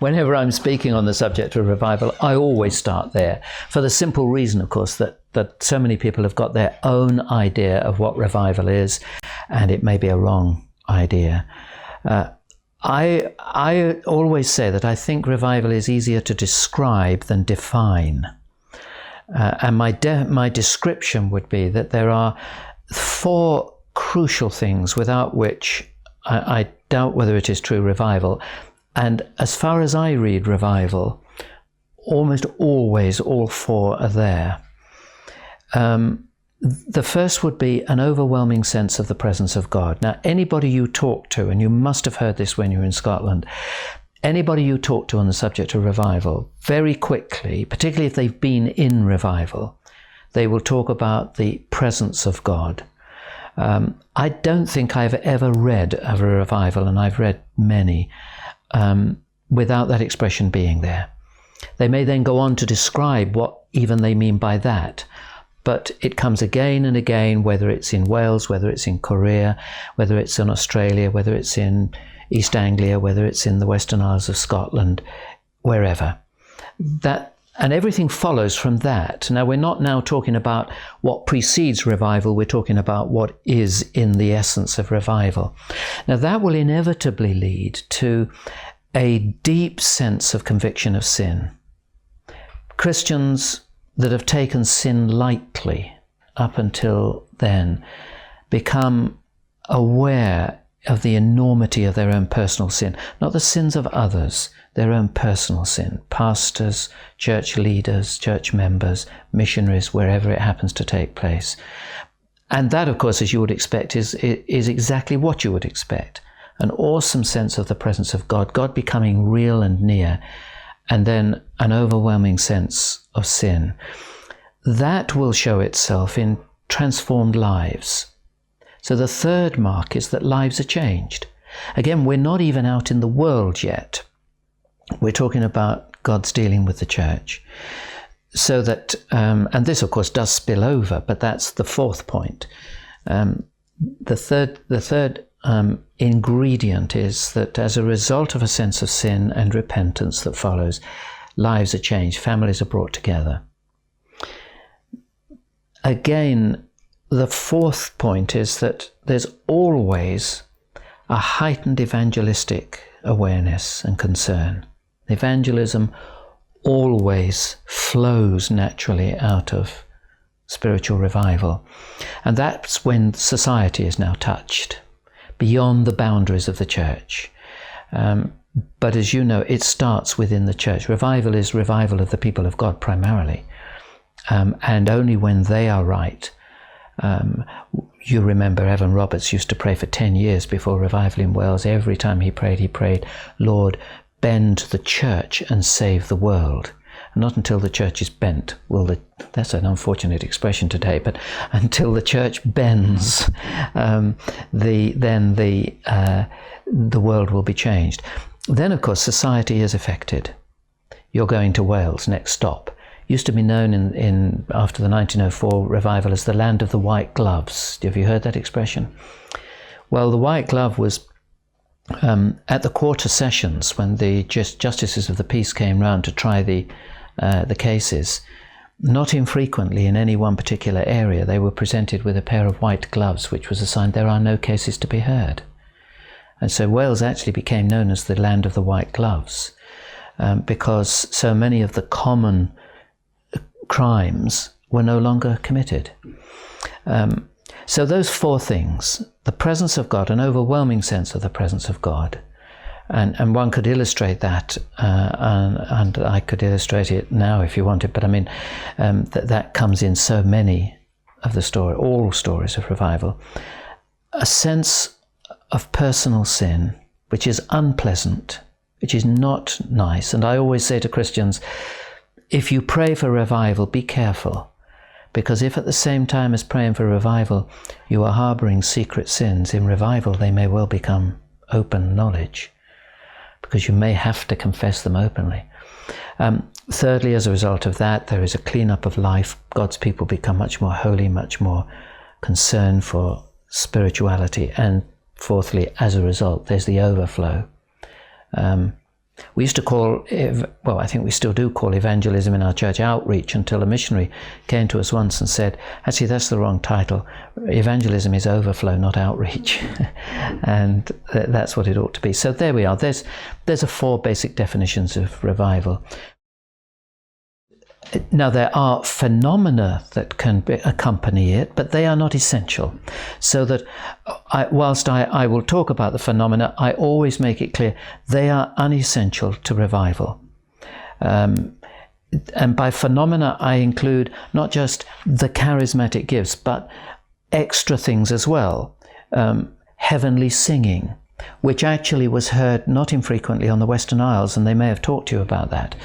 whenever I'm speaking on the subject of revival, I always start there, for the simple reason, of course, that so many people have got their own idea of what revival is, and it may be a wrong idea. I always say that I think revival is easier to describe than define. And my description would be that there are 4 crucial things without which I doubt whether it is true revival. And as far as I read revival, almost always all 4 are there. The first would be an overwhelming sense of the presence of God. Now, anybody you talk to, and you must have heard this when you were in Scotland, anybody you talk to on the subject of revival, very quickly, particularly if they've been in revival, they will talk about the presence of God. I don't think I've ever read of a revival, and I've read many, without that expression being there. They may then go on to describe what even they mean by that, but it comes again and again, whether it's in Wales, whether it's in Korea, whether it's in Australia, whether it's in East Anglia, whether it's in the Western Isles of Scotland, wherever. And everything follows from that. Now, we're not now talking about what precedes revival, we're talking about what is in the essence of revival. Now, that will inevitably lead to a deep sense of conviction of sin. Christians that have taken sin lightly up until then become aware of the enormity of their own personal sin, not the sins of others, their own personal sin. Pastors, church leaders, church members, missionaries, wherever it happens to take place. And that, of course, as you would expect, is exactly what you would expect. An awesome sense of the presence of God, God becoming real and near, and then an overwhelming sense of sin. That will show itself in transformed lives. So the third mark is that lives are changed. Again, we're not even out in the world yet. We're talking about God's dealing with the church. So that, and this of course does spill over, but that's the 4th point. The third ingredient is that as a result of a sense of sin and repentance that follows, lives are changed, families are brought together. Again, the 4th point is that there's always a heightened evangelistic awareness and concern. Evangelism always flows naturally out of spiritual revival. And that's when society is now touched beyond the boundaries of the church. But as you know, it starts within the church. Revival is revival of the people of God primarily. And only when they are right. You remember Evan Roberts used to pray for 10 years before revival in Wales. Every time he prayed, Lord, bend the church and save the world. And not until the church is bent will that's an unfortunate expression today, but until the church bends, then the world will be changed. Then, of course, society is affected. You're going to Wales, next stop. Used to be known in after the 1904 revival as the land of the white gloves. Have you heard that expression? Well, the white glove was at the quarter sessions when the justices of the peace came round to try the cases. Not infrequently in any one particular area, they were presented with a pair of white gloves, which was a sign there are no cases to be heard. And so Wales actually became known as the land of the white gloves because so many of the common crimes were no longer committed. So those 4 things, the presence of God, an overwhelming sense of the presence of God, and one could illustrate that, and I could illustrate it now if you wanted, but I mean, that comes in so many of the story, all stories of revival. A sense of personal sin, which is unpleasant, which is not nice. And I always say to Christians, if you pray for revival, be careful, because if at the same time as praying for revival, you are harboring secret sins, in revival they may well become open knowledge, because you may have to confess them openly. Thirdly, as a result of that, there is a clean-up of life. God's people become much more holy, much more concerned for spirituality. And fourthly, as a result, there's the overflow. We used to call, well, I think we still do call evangelism in our church outreach, until a missionary came to us once and said, actually, that's the wrong title. Evangelism is overflow, not outreach. And that's what it ought to be. So there we are. There's 4 basic definitions of revival. Now, there are phenomena that can accompany it, but they are not essential. So that whilst I will talk about the phenomena, I always make it clear they are unessential to revival. And by phenomena, I include not just the charismatic gifts, but extra things as well. Heavenly singing, which actually was heard not infrequently on the Western Isles, and they may have talked to you about that.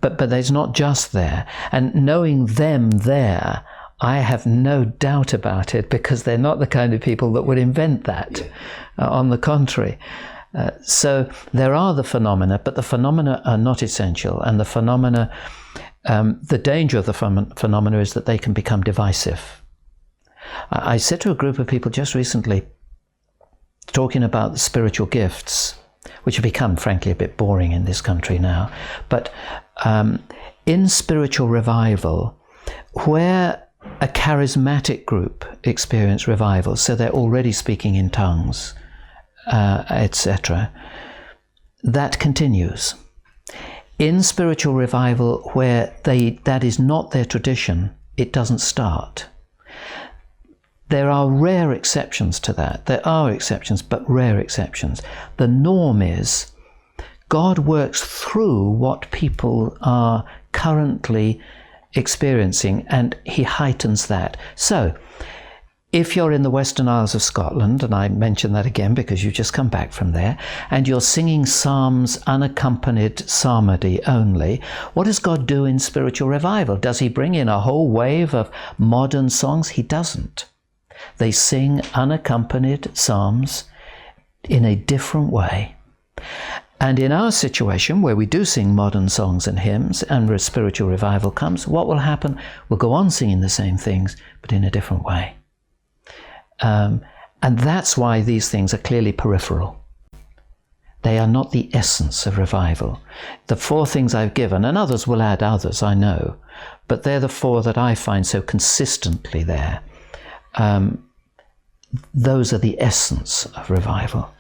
But there's not just there. And knowing them there, I have no doubt about it, because they're not the kind of people that would invent that. On the contrary. So there are the phenomena, but the phenomena are not essential. And the phenomena, the danger of the phenomena is that they can become divisive. I said to a group of people just recently, talking about the spiritual gifts, which have become, frankly, a bit boring in this country now. But in spiritual revival, where a charismatic group experience revival, so they're already speaking in tongues, etc., that continues. In spiritual revival, where that is not their tradition, it doesn't start. There are rare exceptions to that. There are exceptions, but rare exceptions. The norm is God works through what people are currently experiencing, and he heightens that. So, if you're in the Western Isles of Scotland, and I mention that again because you've just come back from there, and you're singing psalms unaccompanied psalmody only, what does God do in spiritual revival? Does he bring in a whole wave of modern songs? He doesn't. They sing unaccompanied psalms in a different way. And in our situation, where we do sing modern songs and hymns, and where spiritual revival comes, what will happen? We'll go on singing the same things, but in a different way. And that's why these things are clearly peripheral. They are not the essence of revival. The 4 things I've given, and others will add others, I know, but they're the 4 that I find so consistently there. Those are the essence of revival.